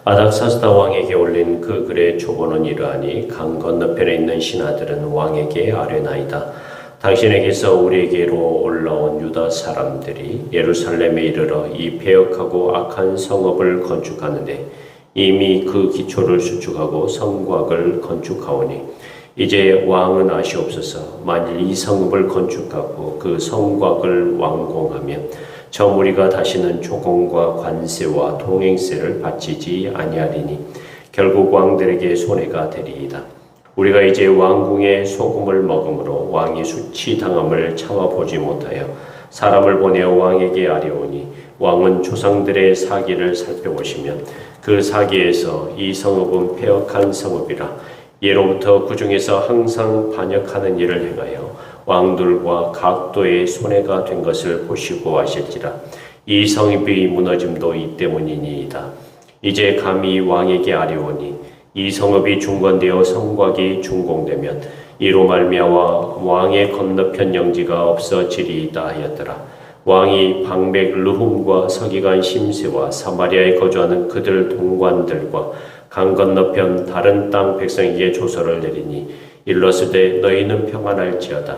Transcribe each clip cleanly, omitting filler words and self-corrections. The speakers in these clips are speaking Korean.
아닥사스다 왕에게 올린 그 글의 초본은 이러하니 강 건너편에 있는 신하들은 왕에게 아뢰나이다. 당신에게서 우리에게로 올라온 유다 사람들이 예루살렘에 이르러 이 패역하고 악한 성읍을 건축하는데 이미 그 기초를 수축하고 성곽을 건축하오니 이제 왕은 아시옵소서. 만일 이 성읍을 건축하고 그 성곽을 완공하면 저 무리가 다시는 조공과 관세와 통행세를 바치지 아니하리니 결국 왕들에게 손해가 되리이다. 우리가 이제 왕궁의 소금을 먹음으로 왕이 수치당함을 참아보지 못하여 사람을 보내어 왕에게 아뢰오니 왕은 조상들의 사기를 살펴보시면 그 사기에서 이 성읍은 패역한 성읍이라 예로부터 그 중에서 항상 반역하는 일을 행하여 왕들과 각도의 손해가 된 것을 보시고 아실지라. 이 성읍이 무너짐도 이 때문이니이다. 이제 감히 왕에게 아뢰오니 이 성읍이 중건되어 성곽이 준공되면 이로 말미암아 왕의 건너편 영지가 없어지리이다 하였더라. 왕이 방백 르훔과 서기관 심세와 사마리아에 거주하는 그들 동관들과 강 건너편 다른 땅 백성에게 조서를 내리니 일러스되 너희는 평안할지어다.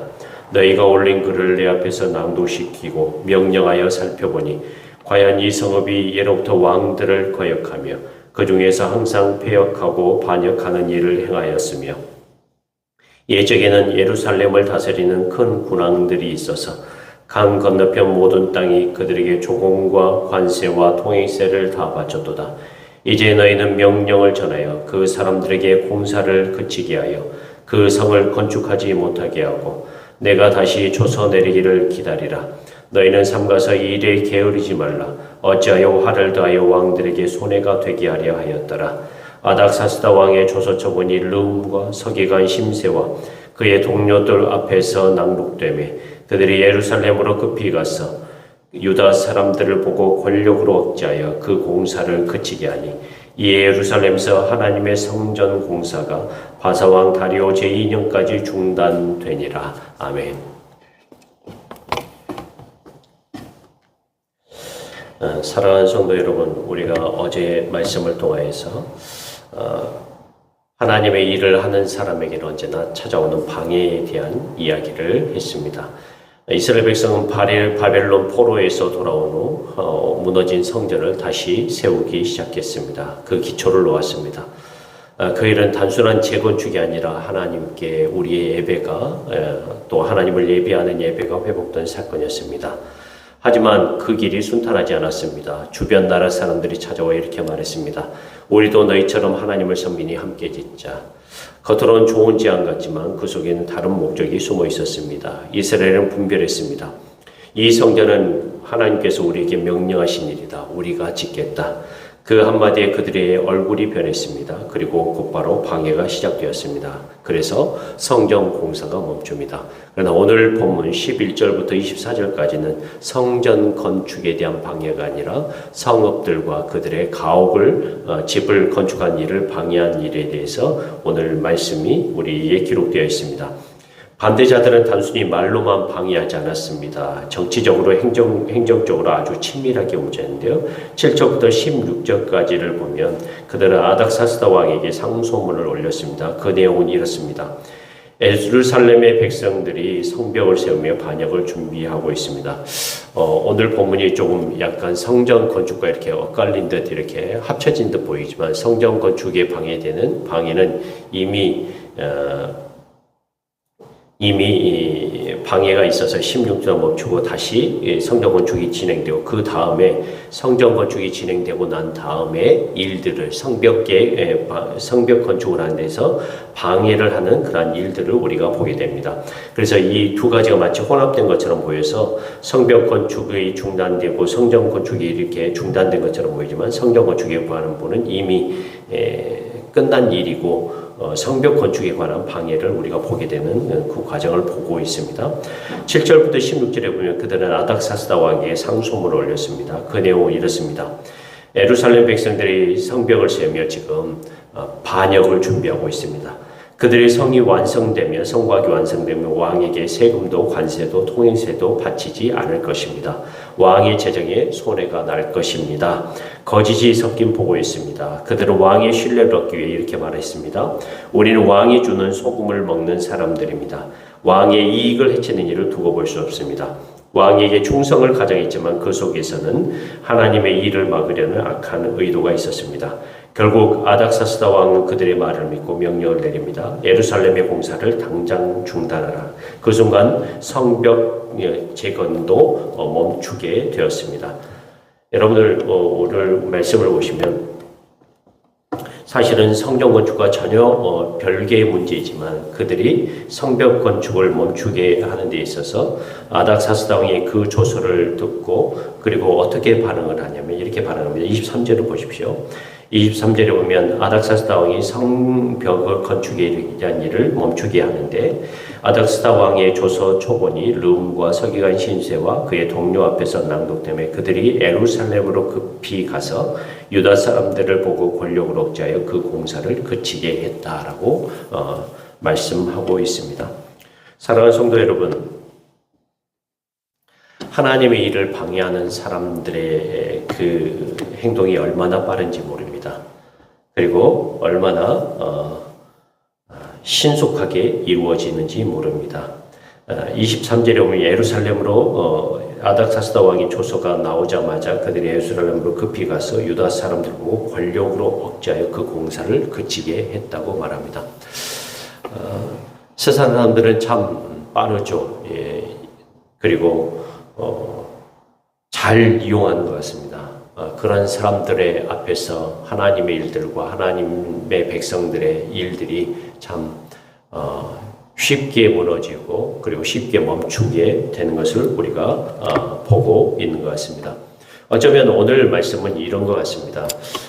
너희가 올린 글을 내 앞에서 낭독시키고 명령하여 살펴보니 과연 이 성읍이 예로부터 왕들을 거역하며 그 중에서 항상 패역하고 반역하는 일을 행하였으며 예적에는 예루살렘을 다스리는 큰 군왕들이 있어서 강 건너편 모든 땅이 그들에게 조공과 관세와 통행세를 다 바쳤도다. 이제 너희는 명령을 전하여 그 사람들에게 공사를 그치게 하여 그 성을 건축하지 못하게 하고 내가 다시 조서 내리기를 기다리라. 너희는 삼가서 이 일에 게으르지 말라. 어찌하여 화를 더하여 왕들에게 손해가 되게 하려 하였더라. 아닥사스다 왕의 조서 처분이 르움과 서기관 심세와 그의 동료들 앞에서 낭독되매 그들이 예루살렘으로 급히 가서 유다 사람들을 보고 권력으로 억제하여 그 공사를 그치게 하니 이에 예루살렘에서 하나님의 성전 공사가 바사왕 다리오 제2년까지 중단되니라. 아멘. 사랑하는 성도 여러분, 우리가 어제 말씀을 통하여서 하나님의 일을 하는 사람에게는 언제나 찾아오는 방해에 대한 이야기를 했습니다. 이스라엘 백성은 바벨론 포로에서 돌아온 후 무너진 성전을 다시 세우기 시작했습니다. 그 기초를 놓았습니다. 그 일은 단순한 재건축이 아니라 하나님께 우리의 예배가 또 하나님을 예배하는 예배가 회복된 사건이었습니다. 하지만 그 길이 순탄하지 않았습니다. 주변 나라 사람들이 찾아와 이렇게 말했습니다. 우리도 너희처럼 하나님을 섬기니 함께 짓자. 겉으로는 좋은 제안 같지만 그 속에는 다른 목적이 숨어 있었습니다. 이스라엘은 분별했습니다. 이 성전은 하나님께서 우리에게 명령하신 일이다. 우리가 짓겠다. 그 한마디에 그들의 얼굴이 변했습니다. 그리고 곧바로 방해가 시작되었습니다. 그래서 성전 공사가 멈춥니다. 그러나 오늘 본문 11절부터 24절까지는 성전 건축에 대한 방해가 아니라 성읍들과 그들의 가옥을 집을 건축한 일을 방해한 일에 대해서 오늘 말씀이 우리에게 기록되어 있습니다. 반대자들은 단순히 말로만 방해하지 않았습니다. 정치적으로 행정적으로 아주 친밀하게 움직였는데요. 7절부터 16절까지를 보면 그들은 아닥사스다 왕에게 상소문을 올렸습니다. 그 내용은 이렇습니다. 예루살렘의 백성들이 성벽을 세우며 반역을 준비하고 있습니다. 오늘 본문이 조금 약간 성전 건축과 이렇게 엇갈린 듯 이렇게 합쳐진 듯 보이지만 성전 건축에 방해되는 방해는 이미 방해가 있어서 16절 멈추고 다시 성전 건축이 진행되고 그 다음에 성전 건축이 진행되고 난 다음에 일들을 성벽 건축을 하는 데서 방해를 하는 그러한 일들을 우리가 보게 됩니다. 그래서 이 두 가지가 마치 혼합된 것처럼 보여서 성벽 건축이 중단되고 성전 건축이 이렇게 중단된 것처럼 보이지만 성전 건축에 관한 부분은 이미 끝난 일이고 성벽 건축에 관한 방해를 우리가 보게 되는 그 과정을 보고 있습니다. 7절부터 16절에 보면 그들은 아닥사스다 왕에게 상소문을 올렸습니다. 그 내용은 이렇습니다. 예루살렘 백성들이 성벽을 세우며 지금 반역을 준비하고 있습니다. 그들의 성이 완성되면 성곽이 완성되면 왕에게 세금도 관세도 통행세도 바치지 않을 것입니다. 왕의 재정에 손해가 날 것입니다. 거짓이 섞인 보고였습니다. 그들은 왕의 신뢰를 얻기 위해 이렇게 말했습니다. 우리는 왕이 주는 소금을 먹는 사람들입니다. 왕의 이익을 해치는 일을 두고 볼 수 없습니다. 왕에게 충성을 가정했지만 그 속에서는 하나님의 일을 막으려는 악한 의도가 있었습니다. 결국 아닥사스다 왕은 그들의 말을 믿고 명령을 내립니다. 예루살렘의 공사를 당장 중단하라. 그 순간 성벽 재건도 멈추게 되었습니다. 여러분들 오늘 말씀을 보시면 사실은 성전 건축과 전혀 별개의 문제이지만 그들이 성벽 건축을 멈추게 하는 데 있어서 아닥사스다 왕이 그 조서를 듣고 그리고 어떻게 반응을 하냐면 이렇게 반응합니다. 23절을 보십시오. 23절에 보면 아닥사스다 왕이 성벽을 건축에 대한 일을 멈추게 하는데 아닥사스다 왕의 조서 초본이 르움과 서기관 신세와 그의 동료 앞에서 낭독되며 그들이 예루살렘으로 급히 가서 유다 사람들을 보고 권력을 억제하여 그 공사를 그치게 했다라고 말씀하고 있습니다. 사랑하는 성도 여러분, 하나님의 일을 방해하는 사람들의 그 행동이 얼마나 빠른지 모릅니다. 그리고 얼마나 신속하게 이루어지는지 모릅니다. 23절에 보면 예루살렘으로 아닥사스다 왕의 조서가 나오자마자 그들이 예루살렘으로 급히 가서 유다 사람들 보고 권력으로 억제하여 그 공사를 그치게 했다고 말합니다. 세상 사람들은 참 빠르죠. 예. 그리고 잘 이용하는 것 같습니다. 그런 사람들의 앞에서 하나님의 일들과 하나님의 백성들의 일들이 참 쉽게 무너지고 그리고 쉽게 멈추게 되는 것을 우리가 보고 있는 것 같습니다. 어쩌면 오늘 말씀은 이런 것 같습니다.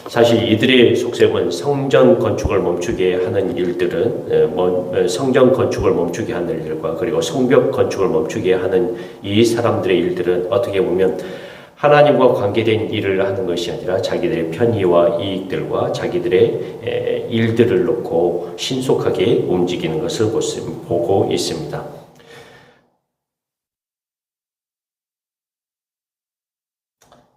사실 이들의 속셈은 성전 건축을 멈추게 하는 일들은 성전 건축을 멈추게 하는 일과 그리고 성벽 건축을 멈추게 하는 이 사람들의 일들은 어떻게 보면 하나님과 관계된 일을 하는 것이 아니라 자기들의 편의와 이익들과 자기들의 일들을 놓고 신속하게 움직이는 것을 보고 있습니다.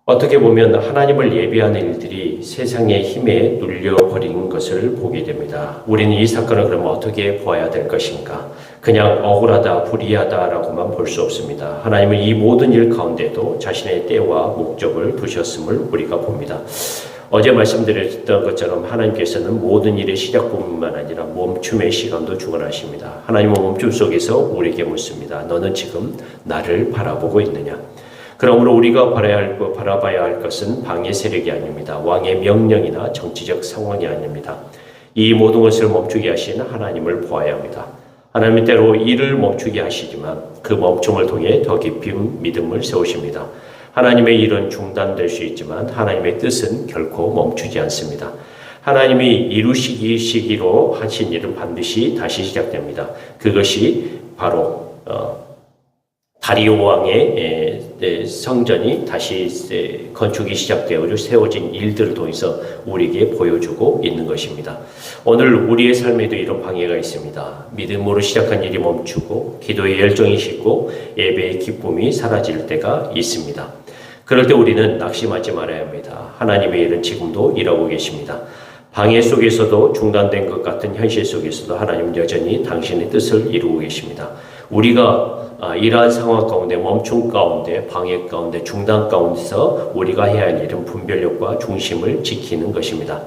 어떻게 보면 하나님을 예비하는 일들이 세상의 힘에 눌려버린 것을 보게 됩니다. 우리는 이 사건을 그러면 어떻게 보아야 될 것인가? 그냥 억울하다, 불의하다라고만 볼 수 없습니다. 하나님은 이 모든 일 가운데도 자신의 때와 목적을 두셨음을 우리가 봅니다. 어제 말씀드렸던 것처럼 하나님께서는 모든 일의 시작뿐만 아니라 멈춤의 시간도 주관하십니다. 하나님은 멈춤 속에서 우리에게 묻습니다. 너는 지금 나를 바라보고 있느냐? 그러므로 우리가 바라봐야 할 것은 방해 세력이 아닙니다. 왕의 명령이나 정치적 상황이 아닙니다. 이 모든 것을 멈추게 하신 하나님을 보아야 합니다. 하나님은 때로 일을 멈추게 하시지만 그 멈춤을 통해 더 깊은 믿음을 세우십니다. 하나님의 일은 중단될 수 있지만 하나님의 뜻은 결코 멈추지 않습니다. 하나님이 이루시기 시기로 하신 일은 반드시 다시 시작됩니다. 그것이 바로 다리오 왕의 성전이 다시 건축이 시작되어 세워진 일들을 통해서 우리에게 보여주고 있는 것입니다. 오늘 우리의 삶에도 이런 방해가 있습니다. 믿음으로 시작한 일이 멈추고 기도의 열정이 식고 예배의 기쁨이 사라질 때가 있습니다. 그럴 때 우리는 낙심하지 말아야 합니다. 하나님의 일은 지금도 일하고 계십니다. 방해 속에서도 중단된 것 같은 현실 속에서도 하나님은 여전히 당신의 뜻을 이루고 계십니다. 우리가 이러한 상황 가운데 멈춤 가운데 방해 가운데 중단 가운데서 우리가 해야 할 일은 분별력과 중심을 지키는 것입니다.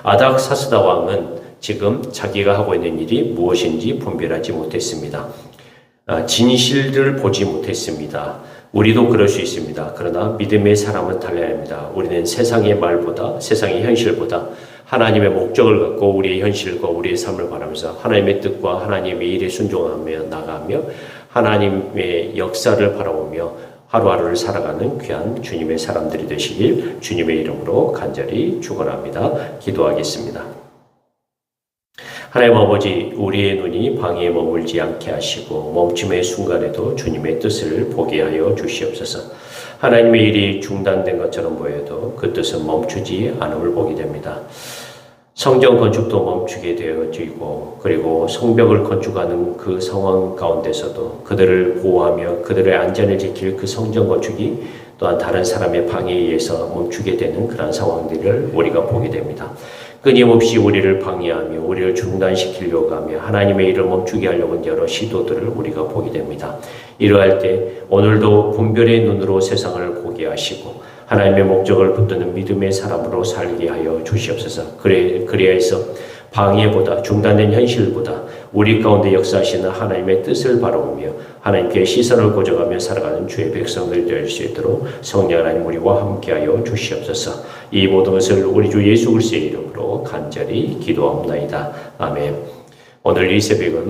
아닥사스다 왕은 지금 자기가 하고 있는 일이 무엇인지 분별하지 못했습니다. 진실을 보지 못했습니다. 우리도 그럴 수 있습니다. 그러나 믿음의 사람은 달라야 합니다. 우리는 세상의 말보다 세상의 현실보다 하나님의 목적을 갖고 우리의 현실과 우리의 삶을 바라면서 하나님의 뜻과 하나님의 일에 순종하며 나가며 하나님의 역사를 바라보며 하루하루를 살아가는 귀한 주님의 사람들이 되시길 주님의 이름으로 간절히 축원합니다. 기도하겠습니다. 하나님 아버지, 우리의 눈이 방해에 머물지 않게 하시고 멈춤의 순간에도 주님의 뜻을 보게 하여 주시옵소서. 하나님의 일이 중단된 것처럼 보여도 그 뜻은 멈추지 않음을 보게 됩니다. 성전 건축도 멈추게 되어지고 그리고 성벽을 건축하는 그 상황 가운데서도 그들을 보호하며 그들의 안전을 지킬 그 성전 건축이 또한 다른 사람의 방해에 의해서 멈추게 되는 그런 상황들을 우리가 보게 됩니다. 끊임없이 우리를 방해하며 우리를 중단시키려고 하며 하나님의 일을 멈추게 하려고 하는 여러 시도들을 우리가 보게 됩니다. 이러할 때 오늘도 분별의 눈으로 세상을 보게 하시고 하나님의 목적을 붙드는 믿음의 사람으로 살게 하여 주시옵소서. 그래야해서 방해보다 중단된 현실보다 우리 가운데 역사하시는 하나님의 뜻을 바라보며 하나님께 시선을 고정하며 살아가는 주의 백성들 될 수 있도록 성령 하나님 우리와 함께하여 주시옵소서. 이 모든 것을 우리 주 예수 그리스도의 이름으로 간절히 기도하옵나이다. 아멘. 오늘 이 새벽은